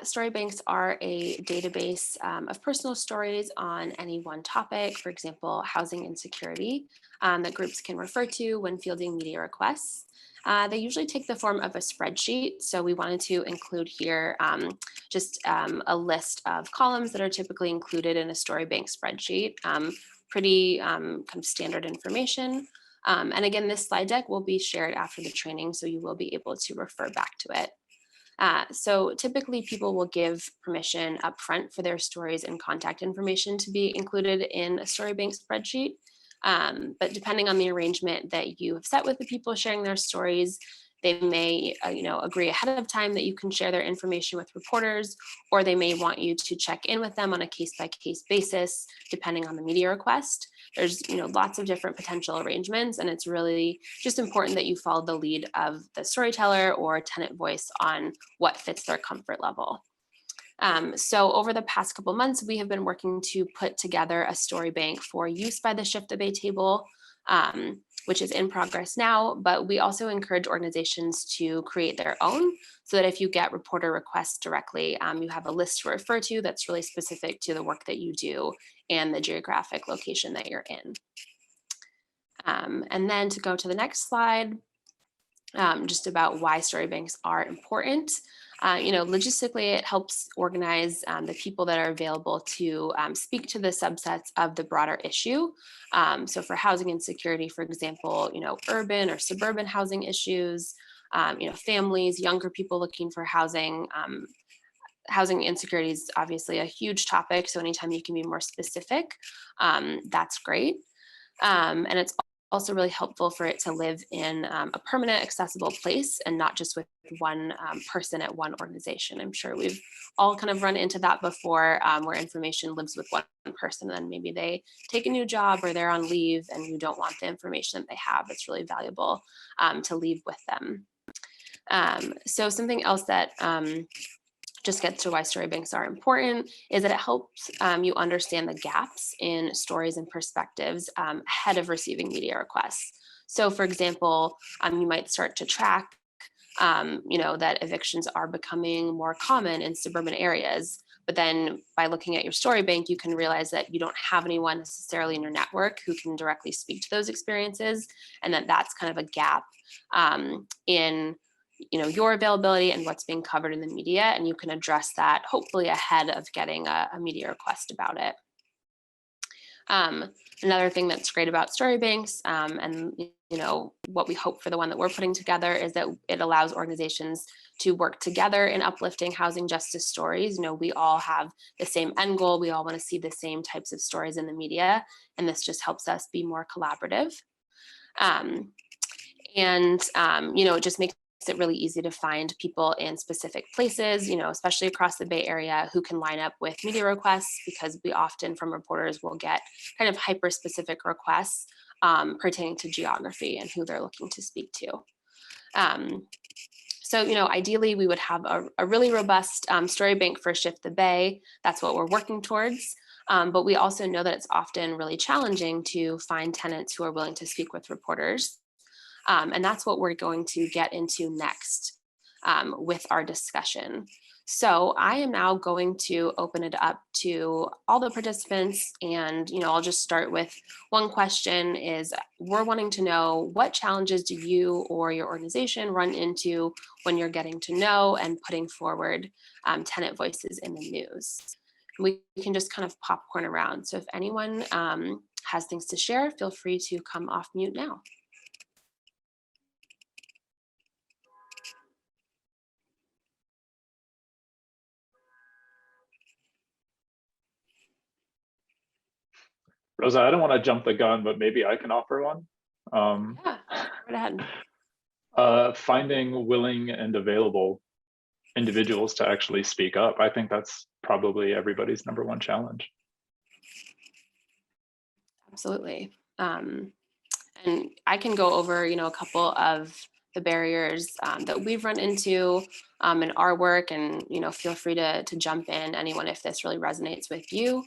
Story banks are a database of personal stories on any one topic, for example, housing insecurity, that groups can refer to when fielding media requests. They usually take the form of a spreadsheet. So we wanted to include here just a list of columns that are typically included in a story bank spreadsheet. Pretty kind of standard information. And again, this slide deck will be shared after the training, so you will be able to refer back to it. So typically people will give permission upfront for their stories and contact information to be included in a story bank spreadsheet. But depending on the arrangement that you have set with the people sharing their stories, they may agree ahead of time that you can share their information with reporters, or they may want you to check in with them on a case-by-case basis, depending on the media request. There's lots of different potential arrangements, and it's really just important that you follow the lead of the storyteller or tenant voice on what fits their comfort level. So over the past couple months, we have been working to put together a story bank for use by the Shift the Bay table, which is in progress now, but we also encourage organizations to create their own so that if you get reporter requests directly, you have a list to refer to that's really specific to the work that you do and the geographic location that you're in. And then to go to the next slide, just about why story banks are important. Logistically, it helps organize the people that are available to speak to the subsets of the broader issue. So for housing insecurity, for example, urban or suburban housing issues, families, younger people looking for housing. Housing insecurity is obviously a huge topic, so anytime you can be more specific, that's great. And it's also really helpful for it to live in a permanent, accessible place and not just with one person at one organization. I'm sure we've all kind of run into that before, where information lives with one person and then maybe they take a new job or they're on leave and you don't want the information that they have. It's really valuable to leave with them. So something else that just gets to why story banks are important is that it helps you understand the gaps in stories and perspectives ahead of receiving media requests. So for example, you might start to track that evictions are becoming more common in suburban areas. But then by looking at your story bank, you can realize that you don't have anyone necessarily in your network who can directly speak to those experiences, and that's kind of a gap in your availability and what's being covered in the media, and you can address that hopefully ahead of getting a media request about it. Another thing that's great about story banks, and what we hope for the one that we're putting together, is that it allows organizations to work together in uplifting housing justice stories. We all have the same end goal. We all want to see the same types of stories in the media, and this just helps us be more collaborative. It just makes it really easy to find people in specific places, especially across the Bay Area, who can line up with media requests, because we often from reporters will get kind of hyper-specific requests pertaining to geography and who they're looking to speak to. So, ideally we would have a really robust story bank for Shift the Bay. That's what we're working towards. But we also know that it's often really challenging to find tenants who are willing to speak with reporters. And that's what we're going to get into next with our discussion. So I am now going to open it up to all the participants, and I'll just start with one question. Is we're wanting to know, what challenges do you or your organization run into when you're getting to know and putting forward tenant voices in the news? We can just kind of popcorn around. So if anyone has things to share, feel free to come off mute now. Rosa, I don't want to jump the gun, but maybe I can offer one. Yeah, right ahead. Finding willing and available individuals to actually speak up. I think that's probably everybody's number one challenge. Absolutely. And I can go over, a couple of the barriers that we've run into in our work, and, feel free to jump in, anyone, if this really resonates with you.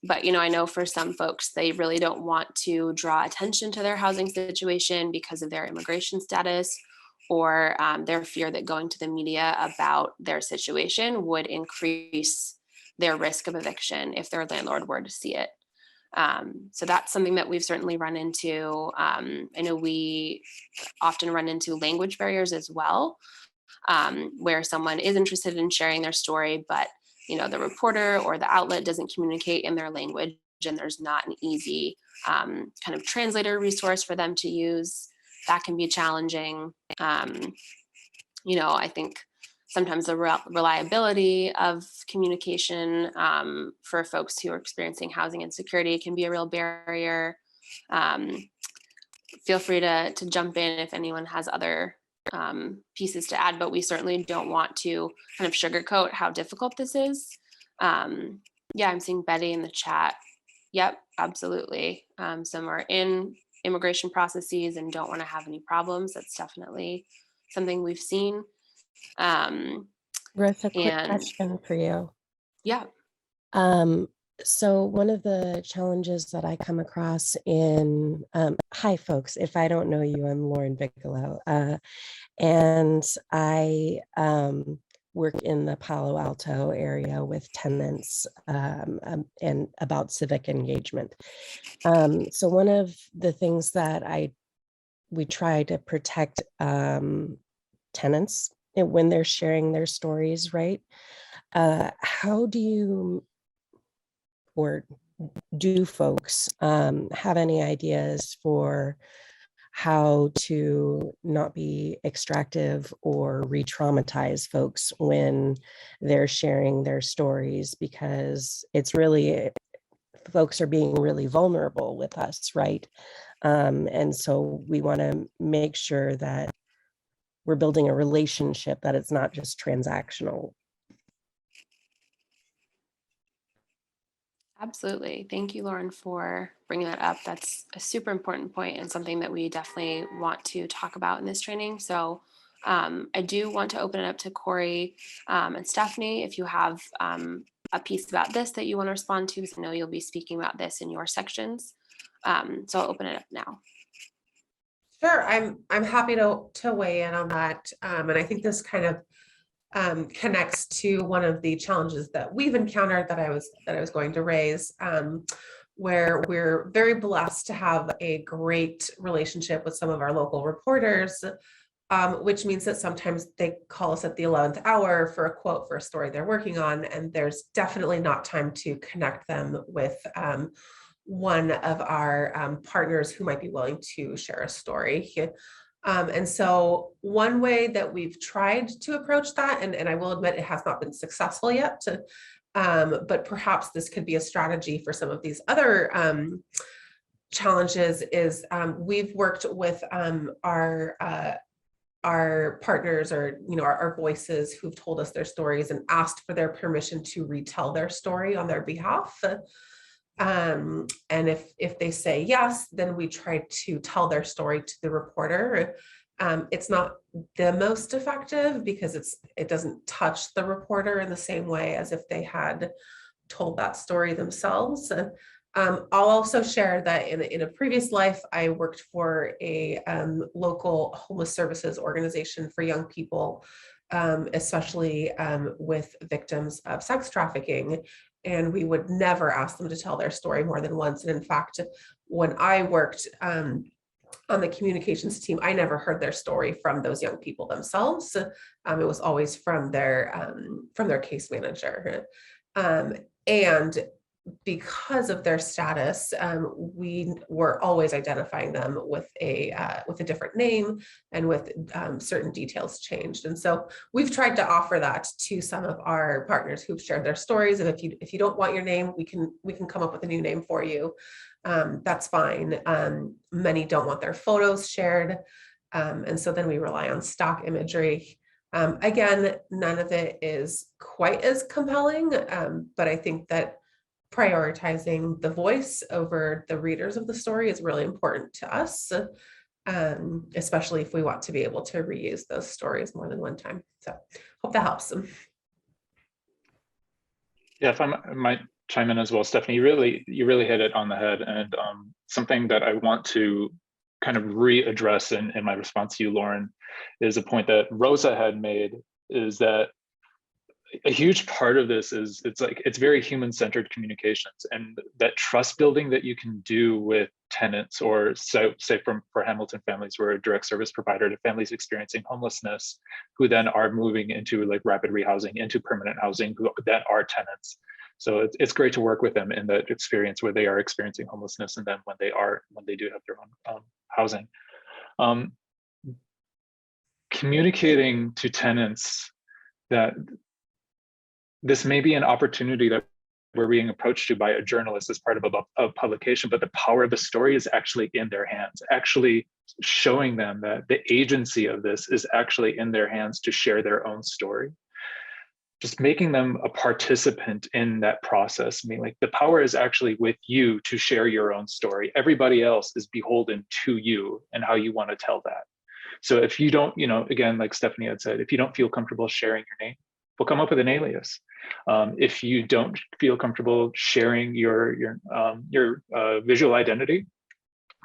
But, I know for some folks, they really don't want to draw attention to their housing situation because of their immigration status, or their fear that going to the media about their situation would increase their risk of eviction if their landlord were to see it. So that's something that we've certainly run into. I know we often run into language barriers as well, where someone is interested in sharing their story, but the reporter or the outlet doesn't communicate in their language, and there's not an easy kind of translator resource for them to use. That can be challenging. I think sometimes the reliability of communication for folks who are experiencing housing insecurity can be a real barrier. Feel free to jump in if anyone has other pieces to add, but we certainly don't want to kind of sugarcoat how difficult this is. Yeah, I'm seeing Betty in the chat. Yep, absolutely. Some are in immigration processes and don't want to have any problems. That's definitely something we've seen. Ruth, a quick And question for you. yeah, So one of the challenges that I come across in, hi folks, if I don't know you, I'm Lauren Bigelow, and I work in the Palo Alto area with tenants and about civic engagement. So one of the things that we try to protect tenants when they're sharing their stories, right? How do you, or do folks have any ideas for how to not be extractive or re-traumatize folks when they're sharing their stories? Because it's really, folks are being really vulnerable with us, right? And so we want to make sure that we're building a relationship, that it's not just transactional. absolutely. Thank you, Lauren, for bringing that up. That's a super important point and something that we definitely want to talk about in this training. So I do want to open it up to Corey and Stephanie if you have a piece about this that you want to respond to, because I know you'll be speaking about this in your sections. So I'll open it up now. Sure, I'm happy to weigh in on that, and I think this kind of connects to one of the challenges that we've encountered that I was going to raise, where we're very blessed to have a great relationship with some of our local reporters, which means that sometimes they call us at the 11th hour for a quote for a story they're working on, and there's definitely not time to connect them with one of our partners who might be willing to share a story. And so one way that we've tried to approach that, and I will admit it has not been successful yet, but perhaps this could be a strategy for some of these other challenges, is we've worked with our partners, or our voices who've told us their stories, and asked for their permission to retell their story on their behalf. And if they say yes, then we try to tell their story to the reporter. It's not the most effective because it doesn't touch the reporter in the same way as if they had told that story themselves. I'll also share that in a previous life, I worked for a local homeless services organization for young people, especially with victims of sex trafficking. And we would never ask them to tell their story more than once. And in fact, when I worked on the communications team, I never heard their story from those young people themselves. It was always from their case manager. And because of their status, we were always identifying them with a different name and with certain details changed. And so we've tried to offer that to some of our partners who've shared their stories. And if you don't want your name, we can come up with a new name for you. That's fine. Many don't want their photos shared, and so then we rely on stock imagery. Again, none of it is quite as compelling, but I think that prioritizing the voice over the readers of the story is really important to us, especially if we want to be able to reuse those stories more than one time. So hope that helps. Yeah, if I might chime in as well, Stephanie, you really hit it on the head. And something that I want to kind of readdress in my response to you, Lauren, is a point that Rosa had made, is that a huge part of this is it's very human-centered communications, and that trust building that you can do with tenants, or so say for Hamilton families, we're a direct service provider to families experiencing homelessness who then are moving into like rapid rehousing, into permanent housing, who then are tenants. So it's great to work with them in that experience where they are experiencing homelessness, and then when they do have their own housing. Communicating to tenants that this may be an opportunity that we're being approached to by a journalist as part of a publication, but the power of the story is actually in their hands, actually showing them that the agency of this is actually in their hands to share their own story. Just making them a participant in that process. I mean, like, the power is actually with you to share your own story. Everybody else is beholden to you and how you want to tell that. So if you don't, again, like Stephanie had said, if you don't feel comfortable sharing your name, we'll come up with an alias. If you don't feel comfortable sharing your visual identity,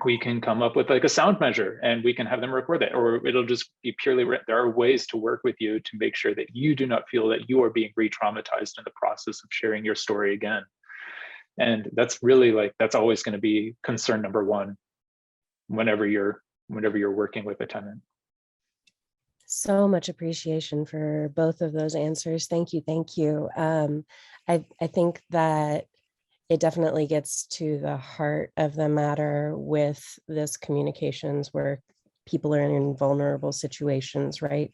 we can come up with like a sound measure and we can have them record that, or it'll just be purely written. There are ways to work with you to make sure that you do not feel that you are being re-traumatized in the process of sharing your story again. And that's really that's always going to be concern number one whenever you're working with a tenant. So much appreciation for both of those answers. Thank you. Thank you. I think that it definitely gets to the heart of the matter with this communications where people are in vulnerable situations, right?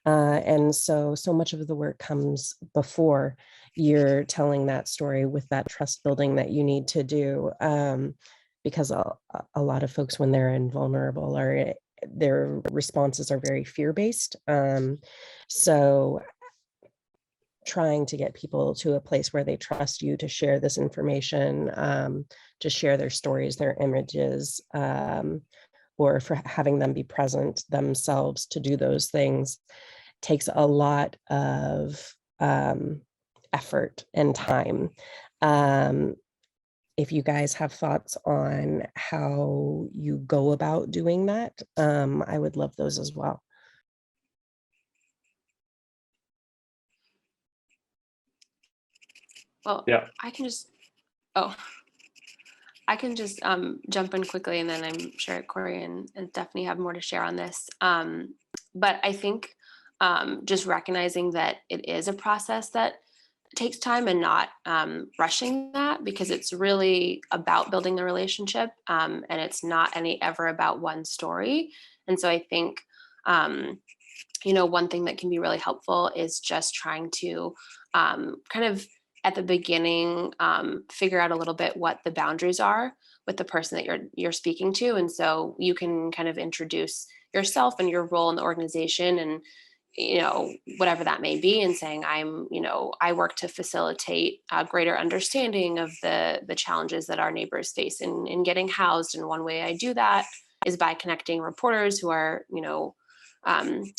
And so much of the work comes before you're telling that story with that trust building that you need to do. Because a lot of folks, when they're invulnerable, their responses are very fear-based. So trying to get people to a place where they trust you to share this information, to share their stories, their images, or for having them be present themselves to do those things takes a lot of effort and time. If you guys have thoughts on how you go about doing that, I would love those as well. Well, yeah, I can just jump in quickly, and then I'm sure Corey and Stephanie have more to share on this. But I think just recognizing that it is a process that takes time, and not rushing that, because it's really about building the relationship, and it's not ever about one story. And so I think one thing that can be really helpful is just trying to kind of at the beginning figure out a little bit what the boundaries are with the person that you're speaking to. And so you can kind of introduce yourself and your role in the organization, and whatever that may be, and saying, I work to facilitate a greater understanding of the challenges that our neighbors face in getting housed. And one way I do that is by connecting reporters who are,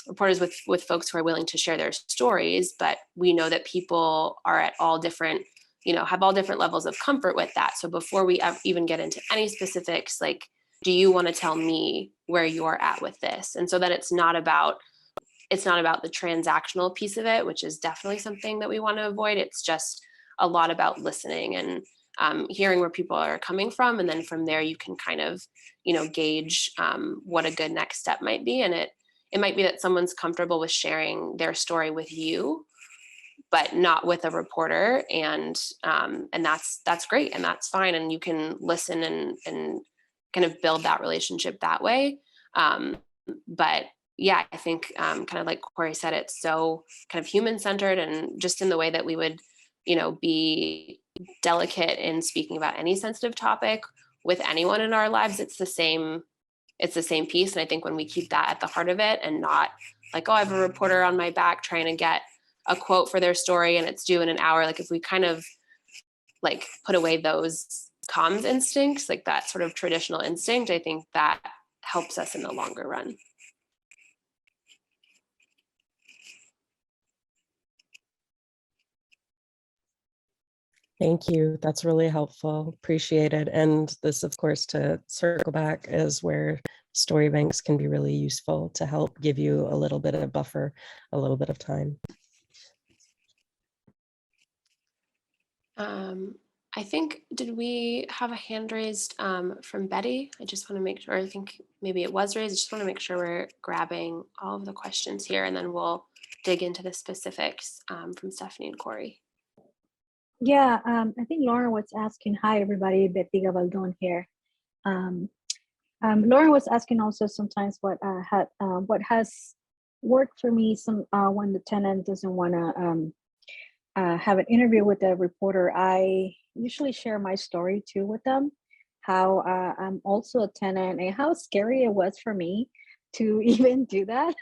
reporters with folks who are willing to share their stories. But we know that people are at all different, have all different levels of comfort with that. So before we even get into any specifics, like, do you want to tell me where you're at with this? And so that it's not about the transactional piece of it, which is definitely something that we want to avoid. It's just a lot about listening and hearing where people are coming from. And then from there, you can kind of, gauge what a good next step might be. And it might be that someone's comfortable with sharing their story with you, but not with a reporter. And that's great. And that's fine. And you can listen and kind of build that relationship that way. But yeah, I think kind of like Corey said, it's so kind of human-centered, and just in the way that we would, be delicate in speaking about any sensitive topic with anyone in our lives. It's the same piece. And I think when we keep that at the heart of it, and not like, oh, I have a reporter on my back trying to get a quote for their story and it's due in an hour. Like, if we kind of like put away those comms instincts, like that sort of traditional instinct, I think that helps us in the longer run. Thank you. That's really helpful. Appreciate it. And this, of course, to circle back, is where story banks can be really useful to help give you a little bit of buffer, a little bit of time. I think, did we have a hand raised from Betty? I just want to make sure, I think maybe it was raised. I just want to make sure we're grabbing all of the questions here, and then we'll dig into the specifics from Stephanie and Corey. Yeah, I think Lauren was asking, hi everybody, Betty Gabaldon here. Lauren was asking also sometimes what has worked for me when the tenant doesn't want to have an interview with the reporter. I usually share my story too with them, how I'm also a tenant and how scary it was for me to even do that.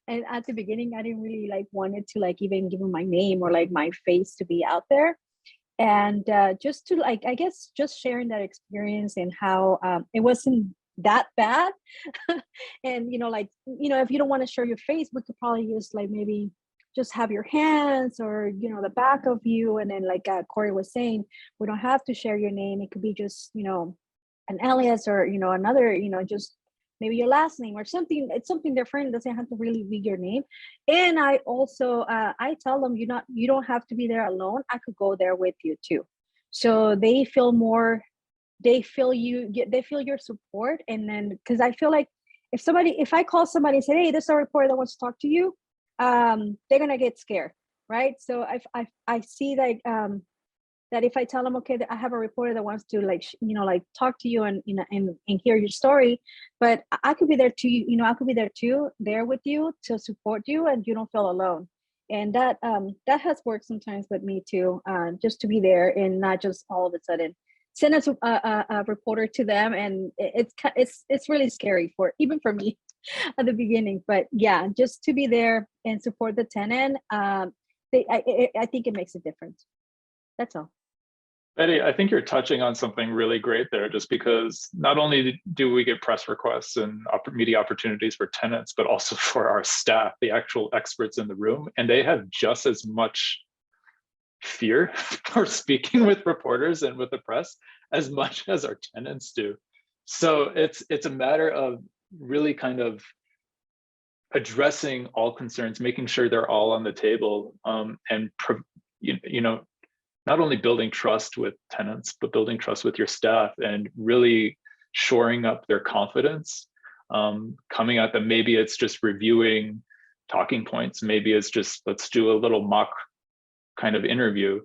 And at the beginning, I didn't really wanted to even give them my name or my face to be out there. And just to I guess just sharing that experience and how it wasn't that bad. And if you don't want to show your face, we could probably use maybe just have your hands or the back of you, and then Corey was saying, we don't have to share your name. It could be just an alias or another just maybe your last name or something. It's something different. It doesn't have to really be your name. And I also I tell them you don't have to be there alone. I could go there with you too, so they feel your support. And then because I feel like if I call somebody and say, hey, this is a reporter that wants to talk to you, they're gonna get scared, right? So I see that if I tell them, okay, that I have a reporter that wants to talk to you and hear your story, but I could be there too, I could be there too, there with you to support you, and you don't feel alone. And that has worked sometimes with me too, just to be there and not just all of a sudden send a reporter to them. And it's really scary even for me at the beginning. But yeah, just to be there and support the tenant, I think it makes a difference. That's all. Betty, I think you're touching on something really great there, just because not only do we get press requests and media opportunities for tenants, but also for our staff, the actual experts in the room, and they have just as much fear for speaking with reporters and with the press as much as our tenants do. So it's a matter of really kind of addressing all concerns, making sure they're all on the table, and not only building trust with tenants, but building trust with your staff and really shoring up their confidence, coming at them. Maybe it's just reviewing talking points. Maybe it's just, let's do a little mock kind of interview.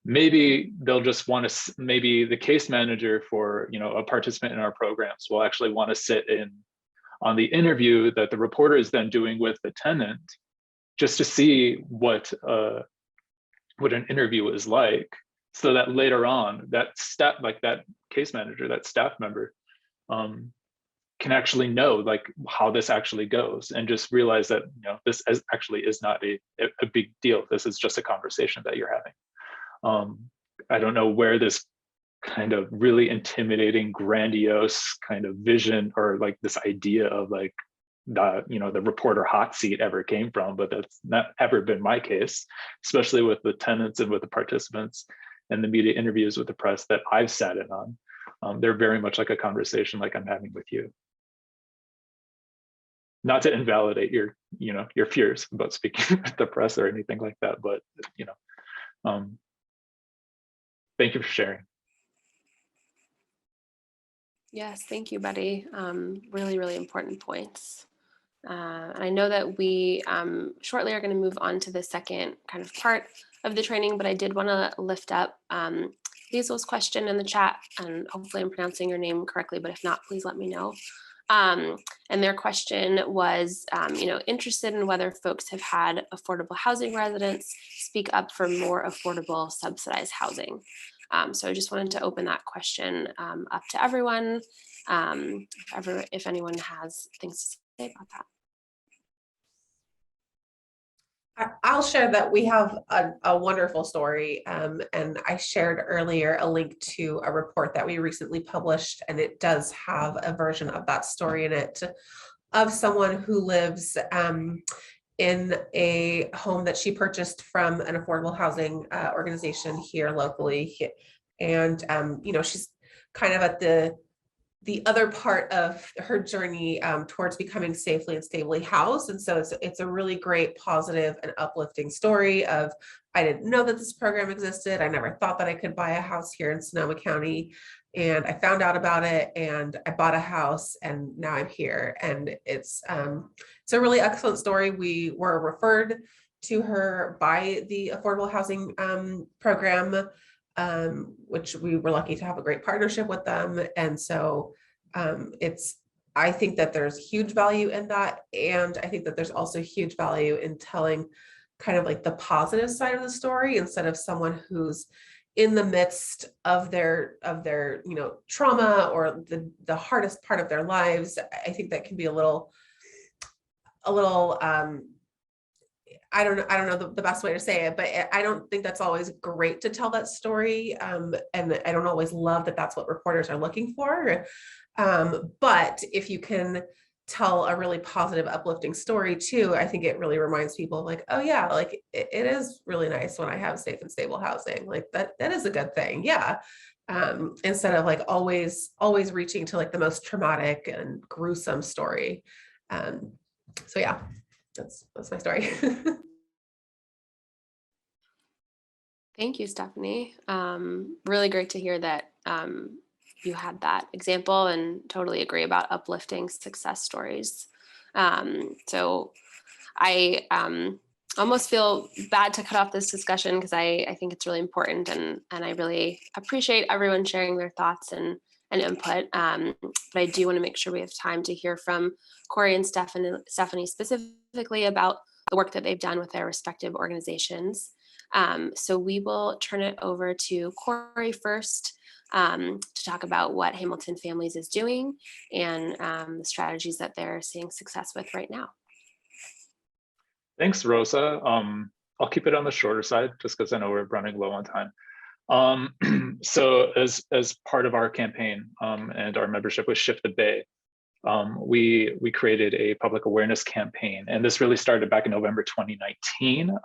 Maybe they'll just want to, maybe the case manager for a participant in our programs will actually want to sit in on the interview that the reporter is then doing with the tenant, just to see what an interview is like, so that later on that that case manager, that staff member, can actually know how this actually goes, and just realize that this actually is not a big deal. This is just a conversation that you're having. I don't know where this kind of really intimidating, grandiose kind of vision, or this idea of the reporter hot seat ever came from, but that's not ever been my case, especially with the tenants and with the participants and the media interviews with the press that I've sat in on. They're very much like a conversation like I'm having with you. Not to invalidate your fears about speaking with the press or anything like that, but thank you for sharing. Yes, thank you, Betty. Really, really important points. And I know that we shortly are going to move on to the second kind of part of the training, but I did want to lift up Liesel's question in the chat, and hopefully I'm pronouncing your name correctly, but if not, please let me know. And their question was, interested in whether folks have had affordable housing residents speak up for more affordable subsidized housing. So I just wanted to open that question up to everyone, if anyone has things to say about that. I'll share that we have a wonderful story, and I shared earlier a link to a report that we recently published, and it does have a version of that story in it, of someone who lives in a home that she purchased from an affordable housing organization here locally. And she's kind of at the the other part of her journey towards becoming safely and stably housed. And so it's a really great, positive and uplifting story of, I didn't know that this program existed. I never thought that I could buy a house here in Sonoma County. And I found out about it and I bought a house and now I'm here. And it's a really excellent story. We were referred to her by the affordable housing program, which we were lucky to have a great partnership with them. And so I think that there's huge value in that. And I think that there's also huge value in telling kind of like the positive side of the story instead of someone who's in the midst of their trauma or the hardest part of their lives. I think that can be a little I don't know the best way to say it, but I don't think that's always great to tell that story. And I don't always love that that's what reporters are looking for. But if you can tell a really positive, uplifting story too, I think it really reminds people like, oh yeah, like it is really nice when I have safe and stable housing. Like that is a good thing. Yeah. Instead of like always reaching to like the most traumatic and gruesome story. So yeah, that's my story. Thank you, Stephanie. Really great to hear that you had that example, and totally agree about uplifting success stories. So I almost feel bad to cut off this discussion because I think it's really important, and I really appreciate everyone sharing their thoughts and input. But I do want to make sure we have time to hear from Corey and Stephanie specifically about the work that they've done with their respective organizations. So we will turn it over to Corey first to talk about what Hamilton Families is doing and the strategies that they're seeing success with right now. Thanks, Rosa. I'll keep it on the shorter side just because I know we're running low on time. So as part of our campaign and our membership with Shift the Bay, we created a public awareness campaign, and this really started back in November 2019.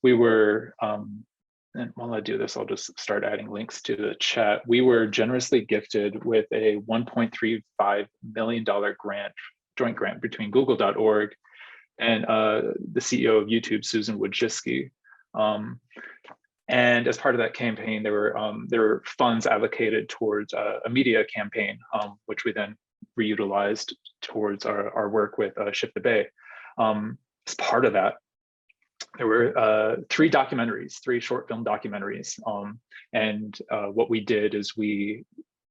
We were, and while I do this, I'll just start adding links to the chat. We were generously gifted with a $1.35 million joint grant between Google.org and the CEO of YouTube, Susan Wojcicki. And as part of that campaign, there were funds allocated towards a media campaign, which we then reutilized towards our work with Shift the Bay. As part of that, there were three short film documentaries. And what we did is we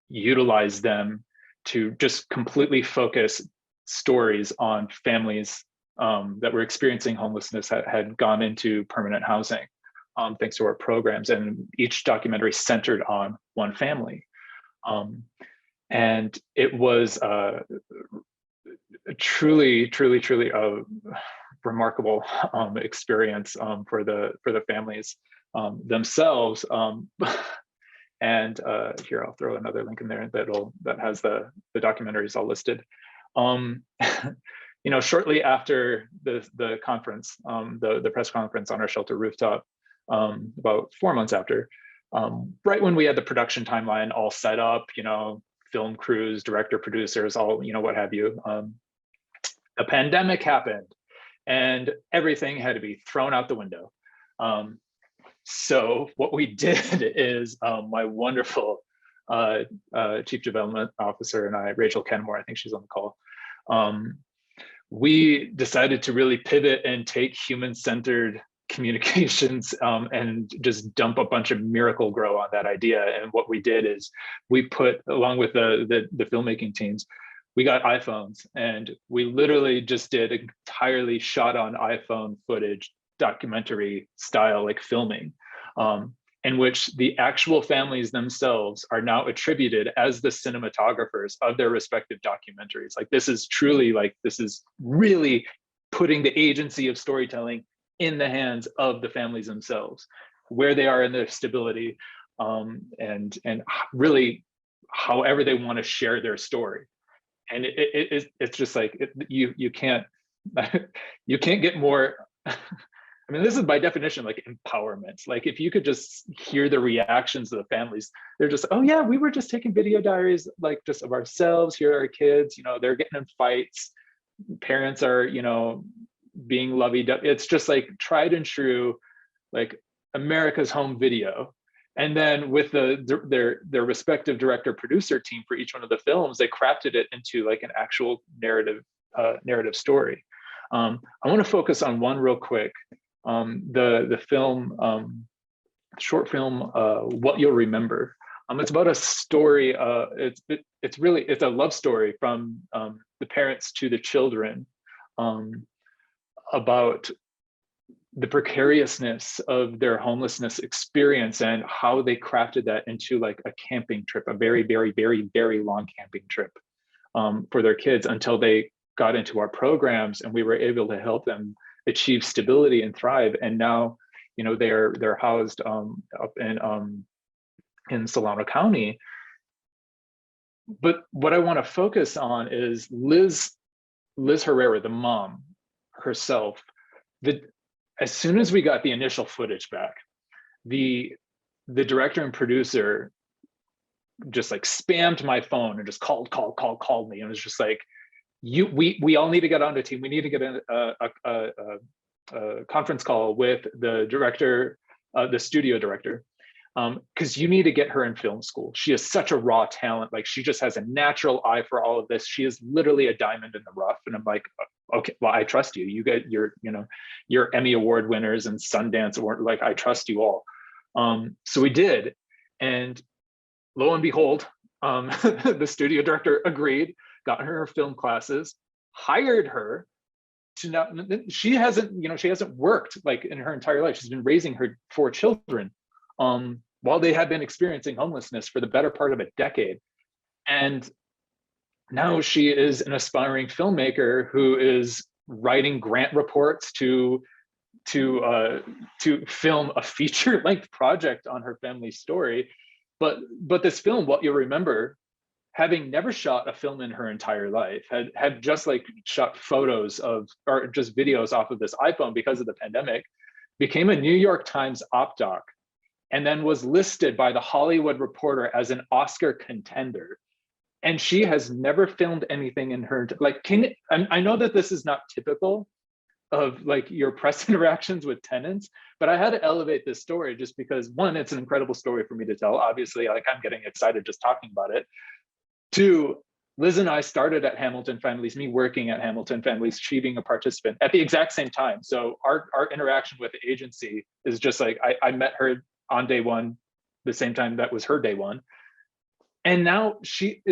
utilized them to just completely focus stories on families that were experiencing homelessness, had gone into permanent housing, thanks to our programs. And each documentary centered on one family. And it was truly a remarkable experience for the families themselves. And here, I'll throw another link in there that has the documentaries all listed. Shortly after the conference, the press conference on our shelter rooftop, about 4 months after, right when we had the production timeline all set up, film crews, director, producers, all, what have you, a pandemic happened and everything had to be thrown out the window. So what we did is my wonderful Chief Development Officer and I, Rachel Kenmore, I think she's on the call, we decided to really pivot and take human-centered communications and just dump a bunch of Miracle Grow on that idea. And what we did is we put, along with the filmmaking teams, we got iPhones and we literally just did entirely shot on iPhone footage, documentary style, like filming, in which the actual families themselves are now attributed as the cinematographers of their respective documentaries. Like this is really putting the agency of storytelling in the hands of the families themselves, where they are in their stability, and really however they want to share their story. And it's just like you can't you can't get more I mean, this is by definition like empowerment. Like if you could just hear the reactions of the families, they're just, oh yeah, we were just taking video diaries like just of ourselves. Here are our kids, you know, they're getting in fights. Parents are, you know, being lovey-dovey. It's just like tried and true, like America's home video. And then with their respective director producer team for each one of the films, they crafted it into like an actual narrative story. I want to focus on one real quick. The film, short film, What You'll Remember. It's about a story. It's a love story from the parents to the children, about the precariousness of their homelessness experience and how they crafted that into like a camping trip, a very, very, very, very long camping trip for their kids until they got into our programs and we were able to help them achieve stability and thrive. And now, you know, they're housed up in Solano County. But what I want to focus on is Liz Herrera, the mom herself. As soon as we got the initial footage back, the director and producer just like spammed my phone and just called me, and it was just like, we all need to get on the team. We need to get a conference call with the director, the studio director, because you need to get her in film school. She is such a raw talent. Like she just has a natural eye for all of this. She is literally a diamond in the rough. And I'm like, okay, well, I trust you. You get your Emmy Award winners and Sundance Award. Like I trust you all. So we did, and lo and behold, the studio director agreed, got her film classes, hired her to now. She hasn't worked like in her entire life. She's been raising her 4 children while they had been experiencing homelessness for the better part of a decade. And now she is an aspiring filmmaker who is writing grant reports to film a feature-length project on her family story. But this film, What You'll Remember, having never shot a film in her entire life, had just like shot photos of, or just videos off of this iPhone because of the pandemic, became a New York Times op doc, and then was listed by the Hollywood Reporter as an Oscar contender. And she has never filmed anything in her, like, I know that this is not typical of like your press interactions with tenants, but I had to elevate this story just because, one, it's an incredible story for me to tell. Obviously, like I'm getting excited just talking about it. 2, Liz and I started at Hamilton Families, me working at Hamilton Families, she being a participant at the exact same time. So our interaction with the agency is just like, I met her on day 1, the same time that was her day 1. And now she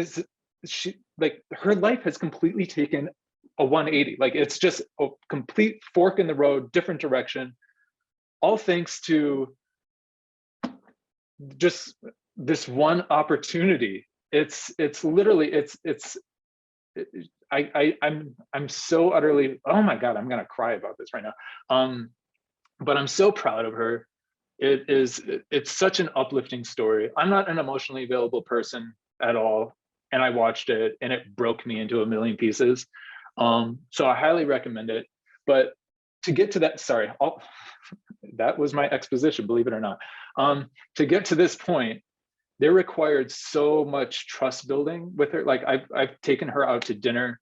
like her life has completely taken a 180. Like it's just a complete fork in the road, different direction, all thanks to just this one opportunity. It's literally, I'm so utterly, oh my God, I'm gonna cry about this right now. But I'm so proud of her. It's such an uplifting story. I'm not an emotionally available person at all. And I watched it and it broke me into a million pieces. So I highly recommend it. But to get to that, sorry, that was my exposition, believe it or not. To get to this point, they required so much trust building with her. Like I've taken her out to dinner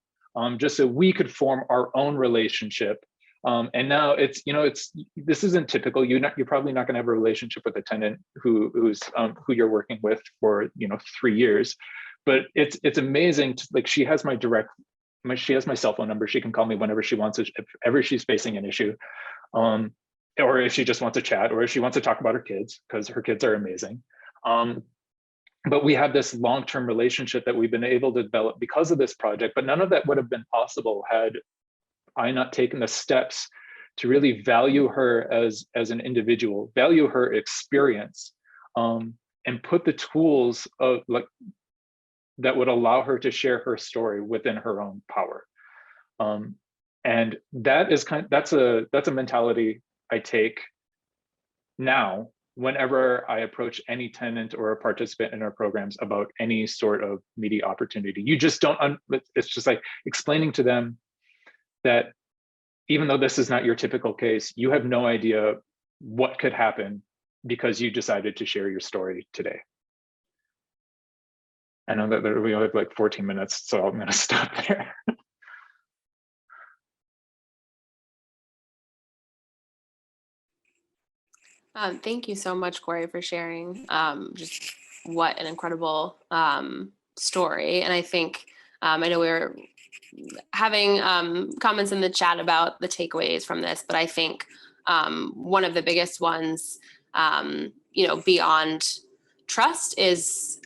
just so we could form our own relationship. And now this isn't typical. You're probably not going to have a relationship with a tenant who you're working with for 3 years, but it's amazing. Like she has she has my cell phone number. She can call me whenever she wants, if ever she's facing an issue, or if she just wants to chat, or if she wants to talk about her kids, because her kids are amazing. But we have this long-term relationship that we've been able to develop because of this project, but none of that would have been possible had I not taken the steps to really value her as an individual, value her experience, and put the tools of that would allow her to share her story within her own power. And that is that's a mentality I take now whenever I approach any tenant or a participant in our programs about any sort of media opportunity. You just don't, it's just like explaining to them that, even though this is not your typical case, you have no idea what could happen because you decided to share your story today. I know that we only have like 14 minutes, so I'm going to stop there. Thank you so much, Corey, for sharing. Just what an incredible story. And I think, I know we were having comments in the chat about the takeaways from this, but I think one of the biggest ones, beyond trust is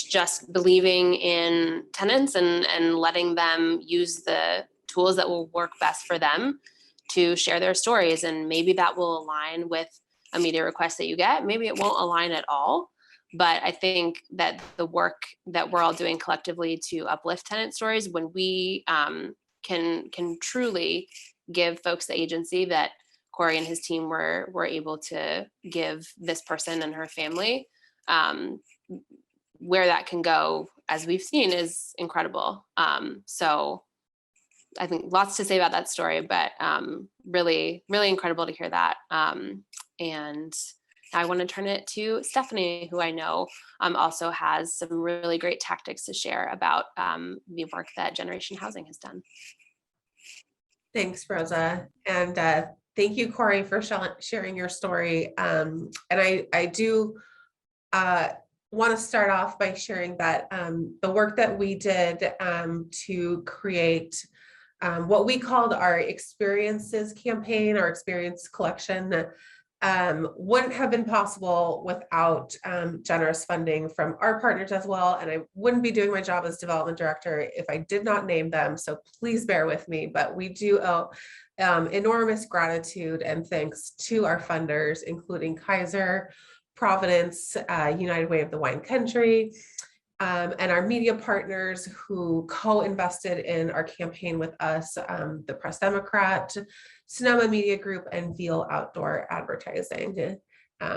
just believing in tenants and letting them use the tools that will work best for them to share their stories. And maybe that will align with a media request that you get. Maybe it won't align at all. But I think that the work that we're all doing collectively to uplift tenant stories, when we can truly give folks the agency that Corey and his team were able to give this person and her family, where that can go, as we've seen, is incredible. So I think lots to say about that story, but really, really incredible to hear that. And I want to turn it to Stephanie, who I know also has some really great tactics to share about the work that Generation Housing has done. Thanks, Rosa. And thank you, Corey, for sharing your story. And I do want to start off by sharing that the work that we did to create what we called our experiences campaign, our experience collection, wouldn't have been possible without generous funding from our partners as well. And I wouldn't be doing my job as development director if I did not name them. So please bear with me, but we do owe enormous gratitude and thanks to our funders, including Kaiser, Providence, United Way of the Wine Country, and our media partners who co-invested in our campaign with us, the Press Democrat, Sonoma Media Group, and Veal Outdoor Advertising.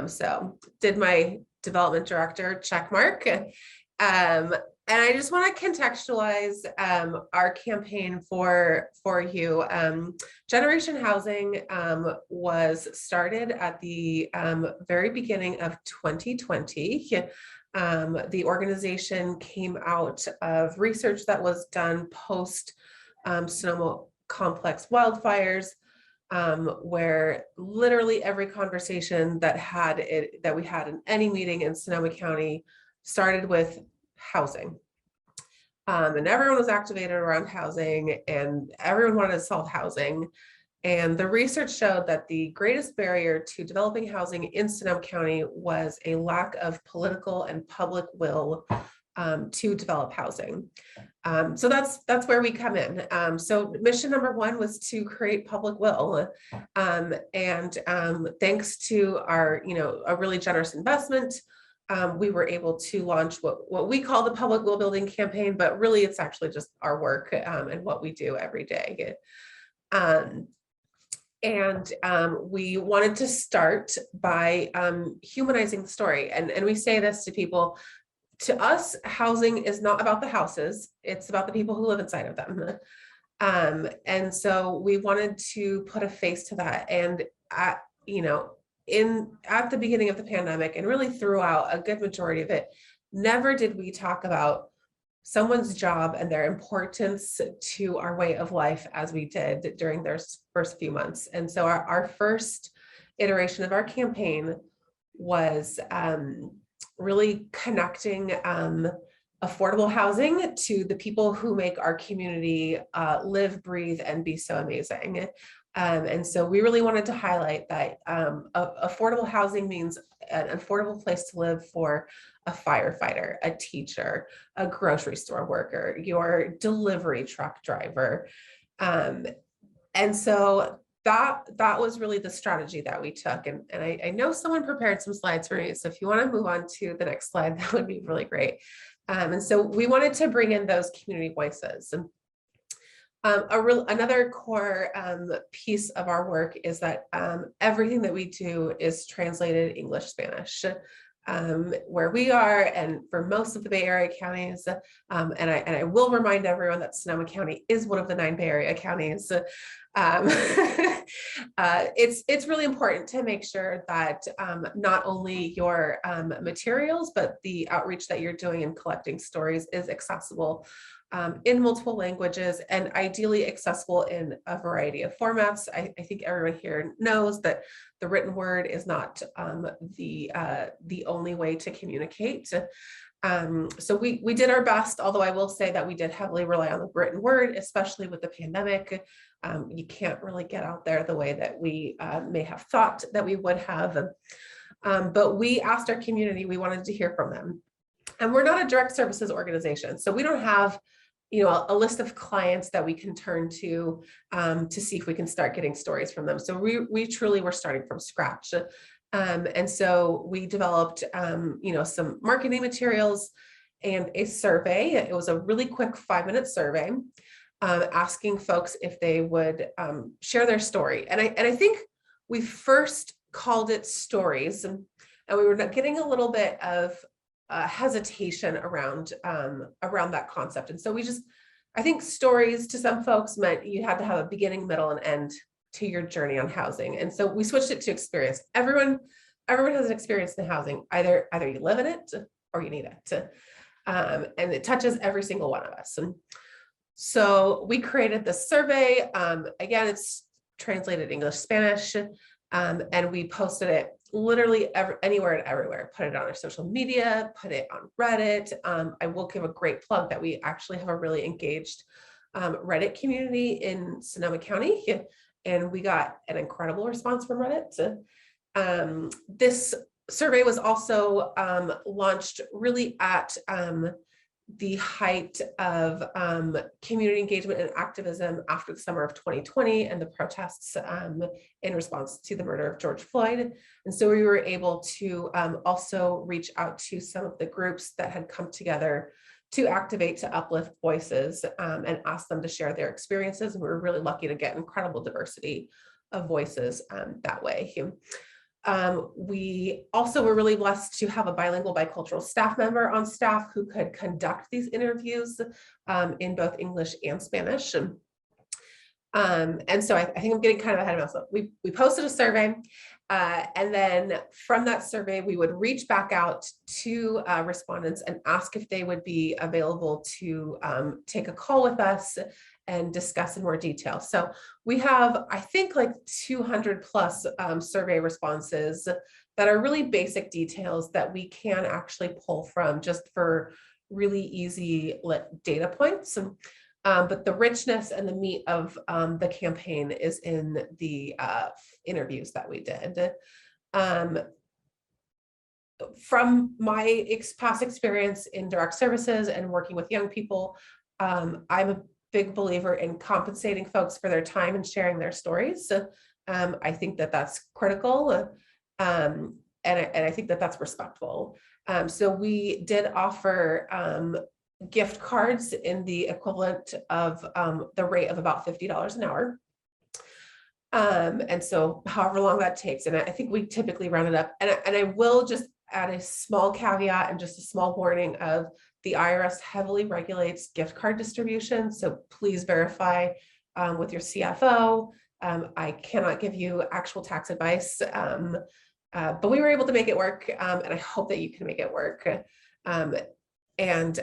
So did my development director check mark. And I just want to contextualize our campaign for you. Generation Housing was started at the very beginning of 2020. The organization came out of research that was done post Sonoma complex wildfires, where literally every conversation that we had in any meeting in Sonoma County started with housing. And everyone was activated around housing, and everyone wanted to solve housing. And the research showed that the greatest barrier to developing housing in Sonoma County was a lack of political and public will to develop housing. So that's where we come in. So mission number one was to create public will. And thanks to our, a really generous investment, we were able to launch what we call the public will building campaign, but really it's actually just our work and what we do every day. And we wanted to start by humanizing the story. And we say this to people, to us, housing is not about the houses, it's about the people who live inside of them. And so we wanted to put a face to that. And at the beginning of the pandemic, and really throughout a good majority of it, never did we talk about someone's job and their importance to our way of life as we did during their first few months. And so our first iteration of our campaign was really connecting affordable housing to the people who make our community live, breathe, and be so amazing. And so we really wanted to highlight that affordable housing means an affordable place to live for a firefighter, a teacher, a grocery store worker, your delivery truck driver. And so that was really the strategy that we took. And I know someone prepared some slides for me. So if you want to move on to the next slide, that would be really great. And so we wanted to bring in those community voices. And another core piece of our work is that everything that we do is translated English, Spanish. where we are, and for most of the Bay Area counties. And I will remind everyone that Sonoma County is one of the 9 Bay Area counties. It's really important to make sure that not only your materials, but the outreach that you're doing in collecting stories is accessible in multiple languages, and ideally accessible in a variety of formats. I think everyone here knows that the written word is not the only way to communicate. So we did our best, although I will say that we did heavily rely on the written word, especially with the pandemic. You can't really get out there the way that we may have thought that we would have. But we asked our community, we wanted to hear from them. And we're not a direct services organization, so we don't have a list of clients that we can turn to see if we can start getting stories from them. So we truly were starting from scratch. And so we developed, some marketing materials and a survey. It was a really quick 5-minute survey asking folks if they would share their story. And I think we first called it stories, and we were getting a little bit of hesitation around that concept. And so I think stories to some folks meant you had to have a beginning, middle, and end to your journey on housing. And so we switched it to experience. Everyone has an experience in housing. Either you live in it or you need it. And it touches every single one of us. And so we created this survey. Again, it's translated English, Spanish, and we posted it literally anywhere and everywhere. Put it on our social media, put it on Reddit. I will give a great plug that we actually have a really engaged Reddit community in Sonoma County, and we got an incredible response from Reddit. This survey was also launched really at the height of community engagement and activism after the summer of 2020 and the protests in response to the murder of George Floyd. And so we were able to also reach out to some of the groups that had come together to activate, to uplift voices and ask them to share their experiences. And we were really lucky to get incredible diversity of voices that way. We also were really blessed to have a bilingual, bicultural staff member on staff who could conduct these interviews in both English and Spanish. And so I think I'm getting kind of ahead of myself. We posted a survey, and then from that survey, we would reach back out to respondents and ask if they would be available to take a call with us and discuss in more detail. So we have, I think, like 200 plus survey responses that are really basic details that we can actually pull from just for really easy data points. But the richness and the meat of the campaign is in the interviews that we did. From my past experience in direct services and working with young people, I'm a big believer in compensating folks for their time and sharing their stories. I think that that's critical, and I think that that's respectful. So we did offer gift cards in the equivalent of the rate of about $50 an hour. And so however long that takes, and I think we typically round it up. And I will just add a small caveat and just a small warning of the IRS heavily regulates gift card distribution. So please verify with your CFO. I cannot give you actual tax advice, but we were able to make it work. And I hope that you can make it work. And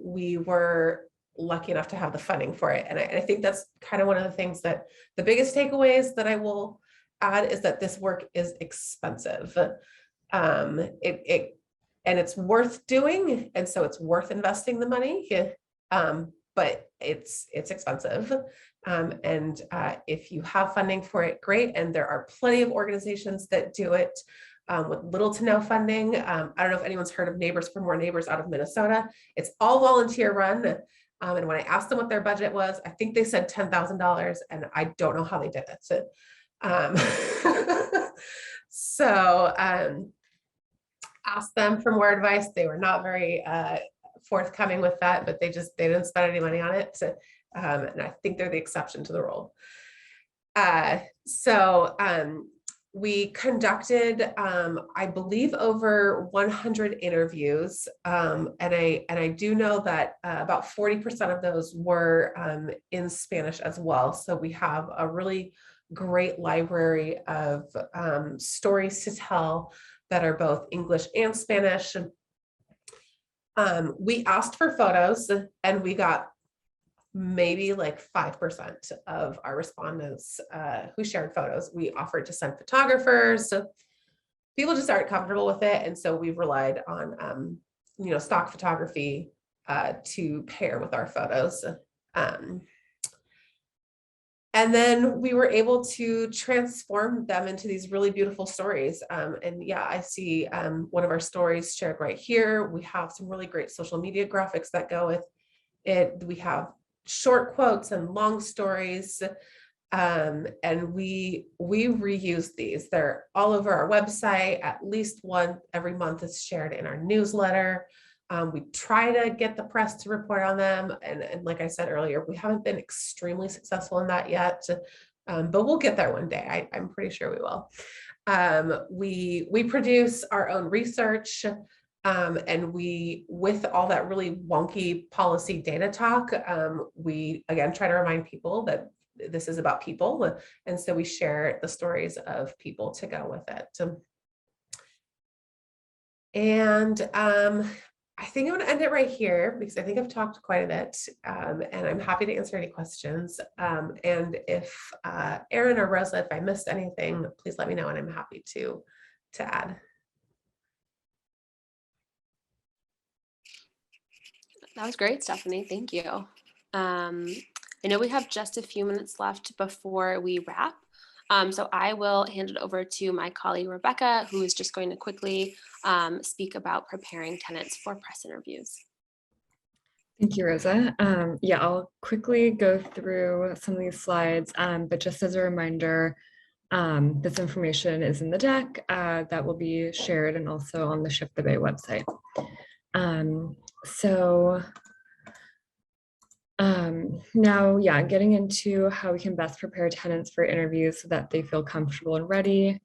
we were lucky enough to have the funding for it. And I think that's kind of one of the things that the biggest takeaways that I will add is that this work is expensive. And it's worth doing, and so it's worth investing the money, but it's expensive. And if you have funding for it, great. And there are plenty of organizations that do it with little to no funding. I don't know if anyone's heard of Neighbors for More Neighbors out of Minnesota. It's all volunteer run. And when I asked them what their budget was, I think they said $10,000, and I don't know how they did it. So asked them for more advice. They were not very forthcoming with that, but they didn't spend any money on it. And I think they're the exception to the rule. So we conducted, I believe, over 100 interviews, and I do know that about 40% of those were in Spanish as well. So we have a really great library of stories to tell that are both English and Spanish. We asked for photos, and we got maybe like 5% of our respondents who shared photos. We offered to send photographers, so people just aren't comfortable with it, and so we've relied on stock photography to pair with our photos. And then we were able to transform them into these really beautiful stories. And yeah, I see one of our stories shared right here. We have some really great social media graphics that go with it. We have short quotes and long stories. And we reuse these. They're all over our website. At least one every month is shared in our newsletter. We try to get the press to report on them. And like I said earlier, we haven't been extremely successful in that yet, but we'll get there one day. I'm pretty sure we will. We produce our own research, and with all that really wonky policy data talk, we again try to remind people that this is about people. And so we share the stories of people to go with it. And I think I'm going to end it right here because I think I've talked quite a bit, and I'm happy to answer any questions. And if Erin or Rosa, if I missed anything, please let me know, and I'm happy to add. That was great, Stephanie. Thank you. I know we have just a few minutes left before we wrap. So I will hand it over to my colleague, Rebecca, who is just going to quickly speak about preparing tenants for press interviews. Thank you, Rosa. Yeah, I'll quickly go through some of these slides, but just as a reminder, this information is in the deck that will be shared and also on the Shift the Bay website. Now, yeah, getting into how we can best prepare tenants for interviews so that they feel comfortable and ready.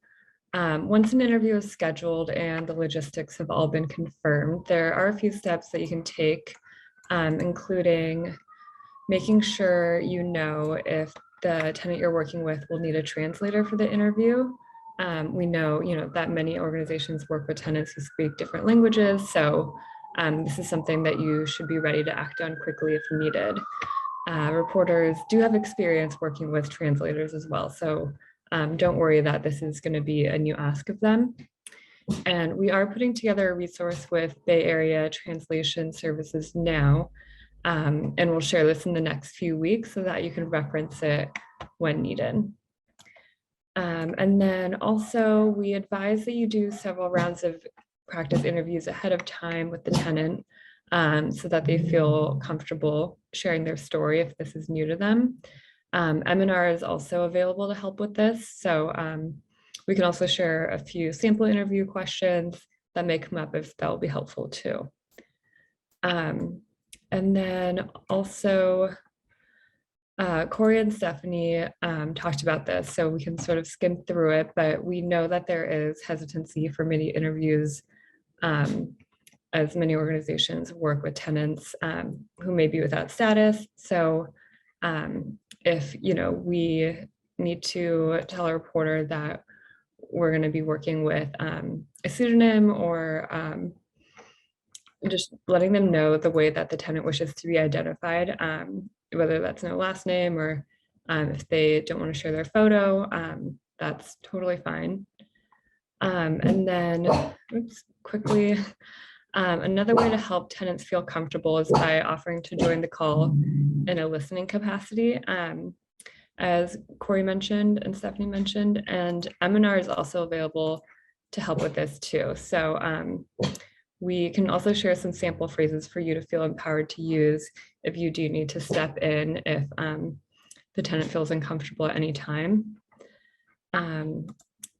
Once an interview is scheduled and the logistics have all been confirmed, there are a few steps that you can take, including making sure you know if the tenant you're working with will need a translator for the interview. We know, that many organizations work with tenants who speak different languages, so this is something that you should be ready to act on quickly if needed. Reporters do have experience working with translators as well, so don't worry that this is going to be a new ask of them. And we are putting together a resource with Bay Area translation services now, and we'll share this in the next few weeks so that you can reference it when needed. And then also we advise that you do several rounds of practice interviews ahead of time with the tenant so that they feel comfortable sharing their story if this is new to them. M&R is also available to help with this. So we can also share a few sample interview questions that may come up if that will be helpful too. And then also Corey and Stephanie talked about this, so we can sort of skim through it, but we know that there is hesitancy for many interviews as many organizations work with tenants who may be without status. So if we need to tell a reporter that we're going to be working with a pseudonym or just letting them know the way that the tenant wishes to be identified, whether that's no last name or if they don't want to share their photo, that's totally fine. And then, quickly, another way to help tenants feel comfortable is by offering to join the call in a listening capacity, as Corey mentioned and Stephanie mentioned, and M&R is also available to help with this too. So we can also share some sample phrases for you to feel empowered to use if you do need to step in if the tenant feels uncomfortable at any time.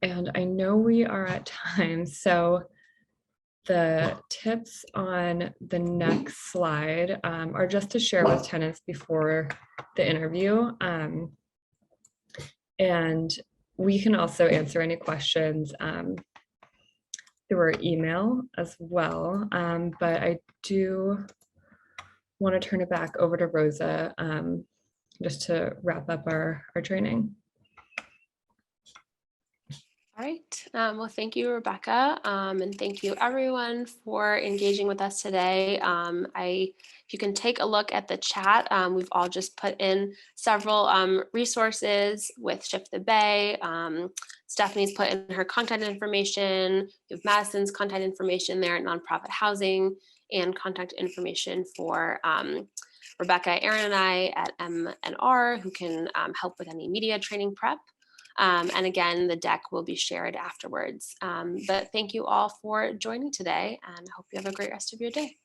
And I know we are at time, so the tips on the next slide are just to share with tenants before the interview. And we can also answer any questions through our email as well. But I do want to turn it back over to Rosa just to wrap up our training. All right. Well, thank you, Rebecca. And thank you everyone for engaging with us today. If you can take a look at the chat, we've all just put in several resources with Shift the Bay. Stephanie's put in her contact information. You have Madison's contact information there at Nonprofit Housing, and contact information for Rebecca, Aaron, and I at M&R, who can help with any media training prep. And again, the deck will be shared afterwards. But thank you all for joining today, and I hope you have a great rest of your day.